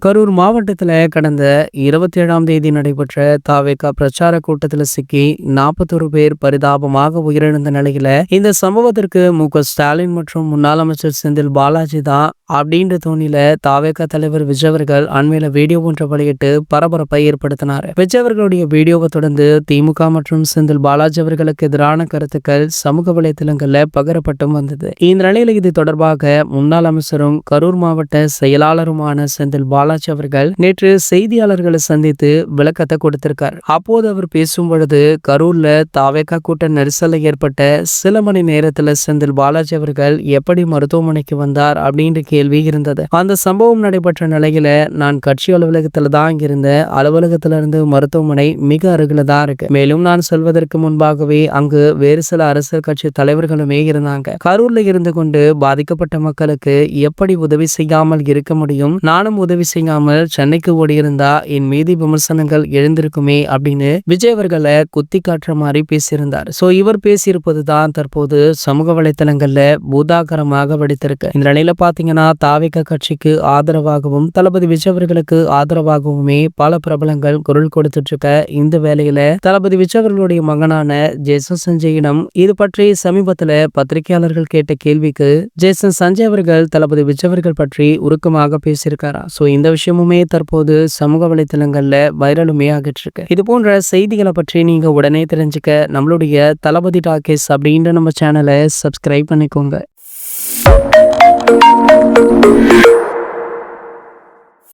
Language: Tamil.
கரூர் மாவட்டத்துல கடந்த 27ஆம் தேதி நடைபெற்ற தாவேகா பிரச்சார கூட்டத்துல சிக்கி 41 பேர் பரிதாபமாக உயிரிழந்த நிலையில இந்த சம்பவத்திற்கு மு.க.ஸ்டாலின் மற்றும் முன்னாள் அமைச்சர் செந்தில் பாலாஜி தான் அப்படின்ற தோணில தாவேகா தலைவர் விஜய் அவர்கள் அண்மையில வீடியோ ஒன்றை வெளியிட்டு பரபரப்பை ஏற்படுத்தினார். விஜய் அவர்களுடைய வீடியோவை தொடர்ந்து திமுக மற்றும் செந்தில் பாலாஜி அவர்களுக்கு எதிரான கருத்துக்கள் சமூக வலைதளங்கள்ல பகிரப்பட்டும் வந்தது. இந்த நிலையில இது தொடர்பாக முன்னாள் அமைச்சரும் கரூர் மாவட்ட செயலாளருமான செந்தில் பாலாஜி அவர்கள் நேற்று செய்தியாளர்களை சந்தித்து விளக்கத்தை கொடுத்திருக்கார். அப்போது அவர் பேசும் பொழுது கரூர்ல தாவேகா கூட்ட நெரிசல்ல ஏற்பட்ட சில மணி நேரத்துல செந்தில் பாலாஜி அவர்கள் எப்படி மருத்துவமனைக்கு வந்தார் அப்படின்ற கேள்வி இருந்தது. அந்த சம்பவம் நடைபெற்ற நிலையில நான் கட்சி அலுவலகத்துல தான் இருந்த அலுவலகத்துல இருந்து மருத்துவமனை மிக அருகில தான் இருக்கு. மேலும் நான் செல்வதற்கு முன்பாகவே அங்கு வேறு சில அரசியல் கட்சி தலைவர்களுமே இருந்தாங்க. கரூர்ல இருந்து கொண்டு பாதிக்கப்பட்ட மக்களுக்கு எப்படி உதவி செய்யாமல் இருக்க முடியும்? நானும் உதவி செய்யாமல் சென்னைக்கு ஓடியிருந்தா என் மீது விமர்சனங்கள் எழுந்திருக்குமே அப்படின்னு விஜய் அவர்களை குத்தி காட்டுற மாதிரி பேசியிருந்தார். சோ இவர் பேசியிருப்பது தான் தற்போது சமூக வலைத்தளங்கள்ல பூதாகரமாக வெடித்திருக்கு. இந்த நிலையில பாத்தீங்கன்னா தாவேகா கட்சிக்கு ஆதரவாகவும் தளபதி விஜய் அவர்களுக்கு ஆதரவாகவுமே பல பிரபலங்கள் குரல் கொடுத்துட்டு இருக்க இந்த வேளையில தளபதி விஜய் அவர்களுடைய மகனான ஜேசன் சஞ்சயிடம் இது பற்றி சமீபத்துல பத்திரிகையாளர்கள் கேட்ட கேள்விக்கு ஜேசன் சஞ்சய் அவர்கள் தளபதி விஜய் அவர்கள் பற்றி உருக்கமாக பேசியிருக்காரா. சோ இந்த விஷயமுமே தற்போது சமூக வலைத்தளங்கள்ல வைரலுமே ஆகிட்டு இருக்கு. இது போன்ற செய்திகளை பற்றி நீங்க உடனே தெரிஞ்சுக்க நம்மளுடைய தளபதி டாக்கீஸ் அப்படின்ற நம்ம சேனலை சப்ஸ்கிரைப் பண்ணிக்கோங்க.